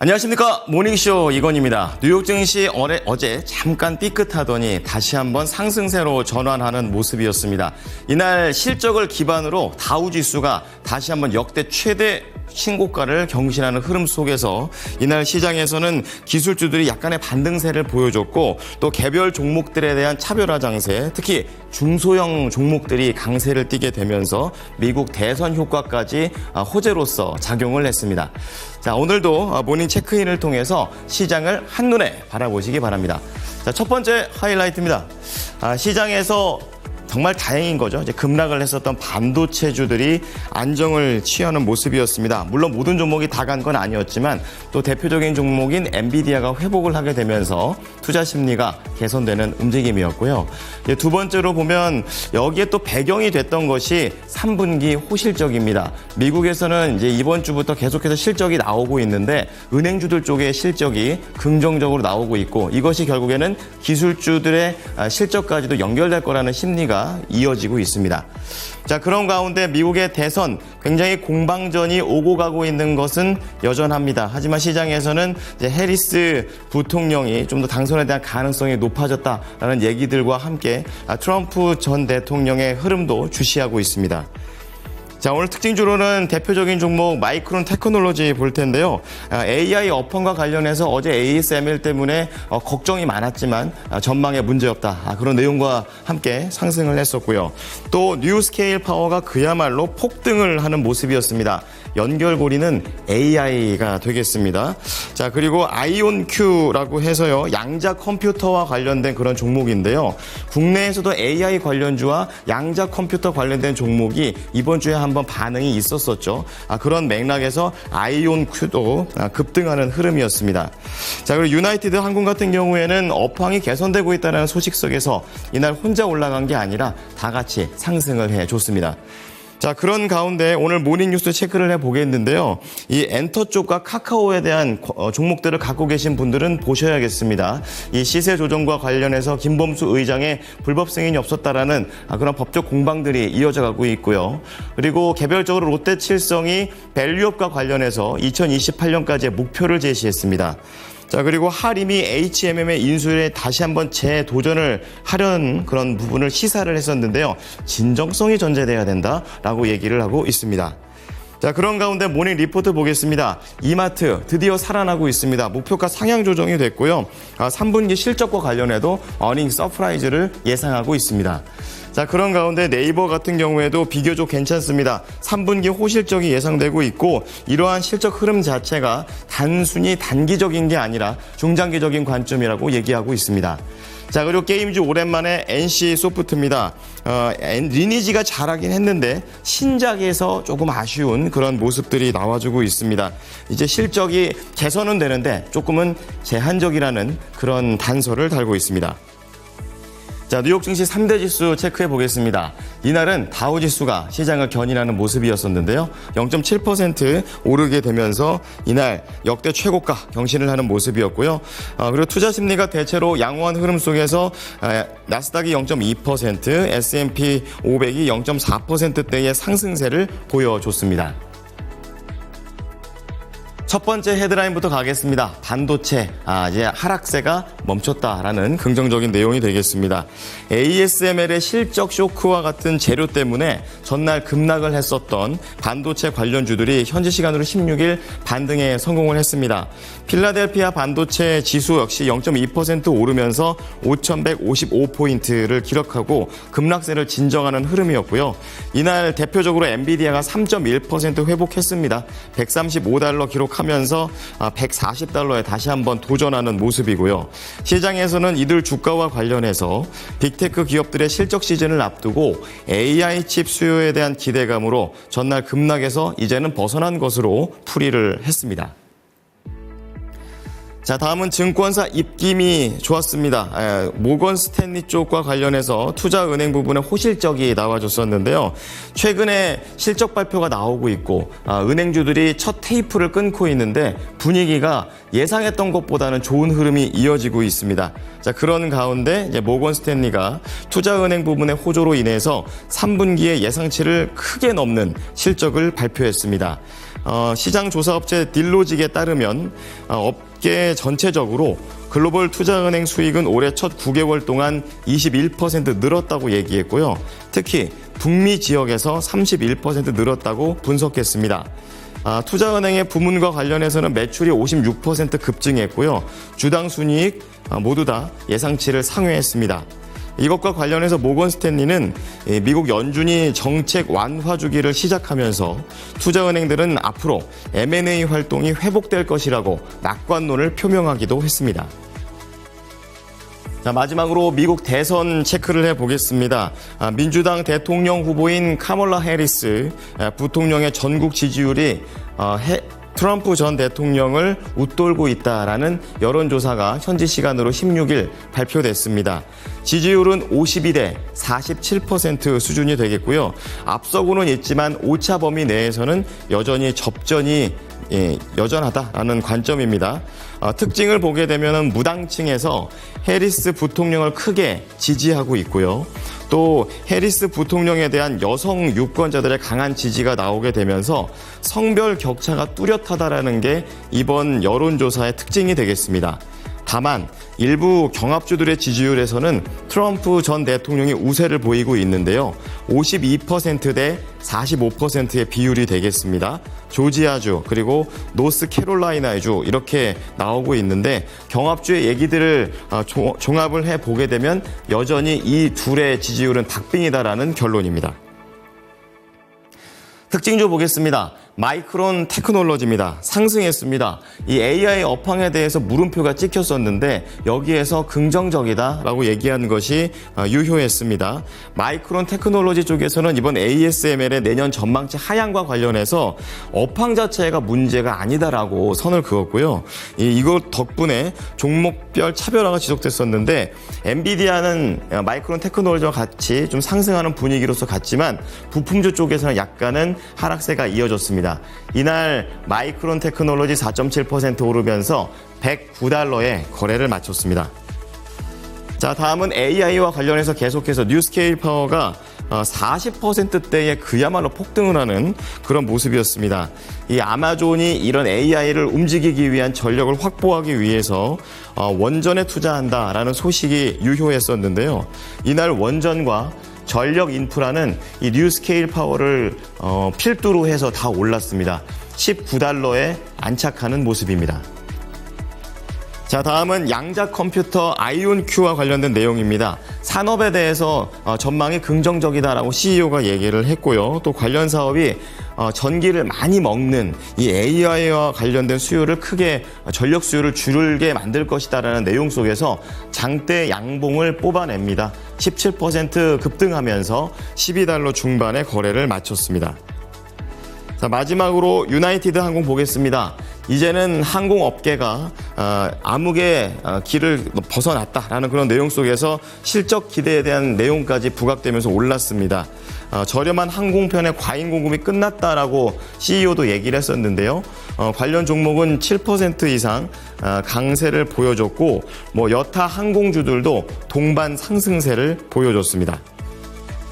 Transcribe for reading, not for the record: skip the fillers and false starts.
안녕하십니까. 모닝쇼 이건입니다. 뉴욕 증시 어제 잠깐 삐끗하더니 다시 한번 상승세로 전환하는 모습이었습니다. 이날 실적을 기반으로 다우지수가 다시 한번 역대 최대 신고가를 경신하는 흐름 속에서 이날 시장에서는 기술주들이 약간의 반등세를 보여줬고 또 개별 종목들에 대한 차별화 장세, 특히 중소형 종목들이 강세를 띠게 되면서 미국 대선 효과까지 호재로서 작용을 했습니다. 자, 오늘도 모닝 체크인을 통해서 시장을 한눈에 바라보시기 바랍니다. 자, 첫 번째 하이라이트입니다. 시장에서 정말 다행인 거죠. 이제 급락을 했었던 반도체주들이 안정을 취하는 모습이었습니다. 물론 모든 종목이 다 간 건 아니었지만 또 대표적인 종목인 엔비디아가 회복을 하게 되면서 투자 심리가 개선되는 움직임이었고요. 이제 두 번째로 보면 여기에 또 배경이 됐던 것이 3분기 호실적입니다. 미국에서는 이제 이번 주부터 계속해서 실적이 나오고 있는데 은행주들 쪽의 실적이 긍정적으로 나오고 있고 이것이 결국에는 기술주들의 실적까지도 연결될 거라는 심리가 이어지고 있습니다. 자, 그런 가운데 미국의 대선 굉장히 공방전이 오고 가고 있는 것은 여전합니다. 하지만 시장에서는 이제 해리스 부통령이 좀 더 당선에 대한 가능성이 높아졌다라는 얘기들과 함께 트럼프 전 대통령의 흐름도 주시하고 있습니다. 자, 오늘 특징주로는 대표적인 종목 마이크론 테크놀로지 볼 텐데요. AI 업황과 관련해서 어제 ASML 때문에 걱정이 많았지만 전망에 문제없다. 그런 내용과 함께 상승을 했었고요. 또 뉴스케일 파워가 그야말로 폭등을 하는 모습이었습니다. 연결고리는 AI가 되겠습니다. 자, 그리고 아이온큐라고 해서요. 양자 컴퓨터와 관련된 그런 종목인데요. 국내에서도 AI 관련주와 양자 컴퓨터 관련된 종목이 이번 주에 한번 반응이 있었었죠. 그런 맥락에서 아이온큐도 급등하는 흐름이었습니다. 자, 그리고 유나이티드 항공 같은 경우에는 업황이 개선되고 있다는 소식 속에서 이날 혼자 올라간 게 아니라 다 같이 상승을 해줬습니다. 자, 그런 가운데 오늘 모닝뉴스 체크를 해보겠는데요. 이 엔터 쪽과 카카오에 대한 종목들을 갖고 계신 분들은 보셔야겠습니다. 이 시세 조정과 관련해서 김범수 의장의 불법 승인이 없었다라는 그런 법적 공방들이 이어져 가고 있고요. 그리고 개별적으로 롯데칠성이 밸류업과 관련해서 2028년까지의 목표를 제시했습니다. 자, 그리고 하림이 HMM의 인수에 다시 한번 재도전을 하려는 그런 부분을 시사를 했었는데요. 진정성이 전제돼야 된다라고 얘기를 하고 있습니다. 자, 그런 가운데 모닝 리포트 보겠습니다. 이마트 드디어 살아나고 있습니다. 목표가 상향 조정이 됐고요. 3분기 실적과 관련해도 어닝 서프라이즈를 예상하고 있습니다. 자, 그런 가운데 네이버 같은 경우에도 비교적 괜찮습니다. 3분기 호실적이 예상되고 있고 이러한 실적 흐름 자체가 단순히 단기적인 게 아니라 중장기적인 관점이라고 얘기하고 있습니다. 자, 그리고 게임주 오랜만에 NC 소프트입니다. 리니지가 잘하긴 했는데 신작에서 조금 아쉬운 그런 모습들이 나와주고 있습니다. 이제 실적이 개선은 되는데 조금은 제한적이라는 그런 단서를 달고 있습니다. 자, 뉴욕 증시 3대 지수 체크해 보겠습니다. 이날은 다우 지수가 시장을 견인하는 모습이었었는데요. 0.7% 오르게 되면서 이날 역대 최고가 경신을 하는 모습이었고요. 그리고 투자 심리가 대체로 양호한 흐름 속에서 나스닥이 0.2%, S&P 500이 0.4%대의 상승세를 보여줬습니다. 첫 번째 헤드라인부터 가겠습니다. 반도체, 이제 하락세가 멈췄다라는 긍정적인 내용이 되겠습니다. ASML의 실적 쇼크와 같은 재료 때문에 전날 급락을 했었던 반도체 관련주들이 현지 시간으로 16일 반등에 성공을 했습니다. 필라델피아 반도체 지수 역시 0.2% 오르면서 5,155포인트를 기록하고 급락세를 진정하는 흐름이었고요. 이날 대표적으로 엔비디아가 3.1% 회복했습니다. 135달러 기록하면서 140달러에 다시 한번 도전하는 모습이고요. 시장에서는 이들 주가와 관련해서 빅테크 기업들의 실적 시즌을 앞두고 AI 칩 수요에 대한 기대감으로 전날 급락에서 이제는 벗어난 것으로 풀이를 했습니다. 자, 다음은 증권사 입김이 좋았습니다. 모건 스탠리 쪽과 관련해서 투자은행 부분에 호실적이 나와줬었는데요. 최근에 실적 발표가 나오고 있고 은행주들이 첫 테이프를 끊고 있는데 분위기가 예상했던 것보다는 좋은 흐름이 이어지고 있습니다. 자, 그런 가운데 이제 모건 스탠리가 투자은행 부분의 호조로 인해서 3분기에 예상치를 크게 넘는 실적을 발표했습니다. 시장 조사업체 딜로직에 따르면 업계 전체적으로 글로벌 투자은행 수익은 올해 첫 9개월 동안 21% 늘었다고 얘기했고요. 특히 북미 지역에서 31% 늘었다고 분석했습니다. 투자은행의 부문과 관련해서는 매출이 56% 급증했고요. 주당 순이익 모두 다 예상치를 상회했습니다. 이것과 관련해서 모건 스탠리는 미국 연준이 정책 완화 주기를 시작하면서 투자은행들은 앞으로 M&A 활동이 회복될 것이라고 낙관론을 표명하기도 했습니다. 자, 마지막으로 미국 대선 체크를 해보겠습니다. 민주당 대통령 후보인 카멀라 해리스 부통령의 전국 지지율이 트럼프 전 대통령을 웃돌고 있다라는 여론조사가 현지 시간으로 16일 발표됐습니다. 지지율은 52대 47% 수준이 되겠고요. 앞서고는 있지만 오차 범위 내에서는 여전히 접전이 여전하다라는 관점입니다. 특징을 보게 되면 무당층에서 해리스 부통령을 크게 지지하고 있고요. 또 해리스 부통령에 대한 여성 유권자들의 강한 지지가 나오게 되면서 성별 격차가 뚜렷하다라는 게 이번 여론조사의 특징이 되겠습니다. 다만 일부 경합주들의 지지율에서는 트럼프 전 대통령이 우세를 보이고 있는데요. 52% 대 45%의 비율이 되겠습니다. 조지아주 그리고 노스캐롤라이나주 이렇게 나오고 있는데 경합주의 얘기들을 종합을 해보게 되면 여전히 이 둘의 지지율은 닭빙이다라는 결론입니다. 특징주 보겠습니다. 마이크론 테크놀로지입니다. 상승했습니다. 이 AI 업황에 대해서 물음표가 찍혔었는데 여기에서 긍정적이다라고 얘기한 것이 유효했습니다. 마이크론 테크놀로지 쪽에서는 이번 ASML의 내년 전망치 하향과 관련해서 업황 자체가 문제가 아니다라고 선을 그었고요. 이것 덕분에 종목별 차별화가 지속됐었는데 엔비디아는 마이크론 테크놀로지와 같이 좀 상승하는 분위기로서 갔지만 부품주 쪽에서는 약간은 하락세가 이어졌습니다. 이날 마이크론 테크놀로지 4.7% 오르면서 $109에 거래를 마쳤습니다. 자, 다음은 AI와 관련해서 계속해서 뉴스케일 파워가 40%대의 그야말로 폭등을 하는 그런 모습이었습니다. 이 아마존이 이런 AI를 움직이기 위한 전력을 확보하기 위해서 원전에 투자한다라는 소식이 유효했었는데요. 이날 원전과 전력 인프라는 이 뉴스케일 파워를 필두로 해서 다 올랐습니다. $19에 안착하는 모습입니다. 자, 다음은 양자 컴퓨터 아이온큐와 관련된 내용입니다. 산업에 대해서 전망이 긍정적이다라고 CEO가 얘기를 했고요. 또 관련 사업이 전기를 많이 먹는 이 AI와 관련된 수요를 크게 전력 수요를 줄게 만들 것이다라는 내용 속에서 장대 양봉을 뽑아냅니다. 17% 급등하면서 $12 중반의 거래를 마쳤습니다. 자, 마지막으로 유나이티드 항공 보겠습니다. 이제는 항공업계가 암흑의 길을 벗어났다라는 그런 내용 속에서 실적 기대에 대한 내용까지 부각되면서 올랐습니다. 저렴한 항공편의 과잉 공급이 끝났다라고 CEO도 얘기를 했었는데요. 관련 종목은 7% 이상 강세를 보여줬고 여타 항공주들도 동반 상승세를 보여줬습니다.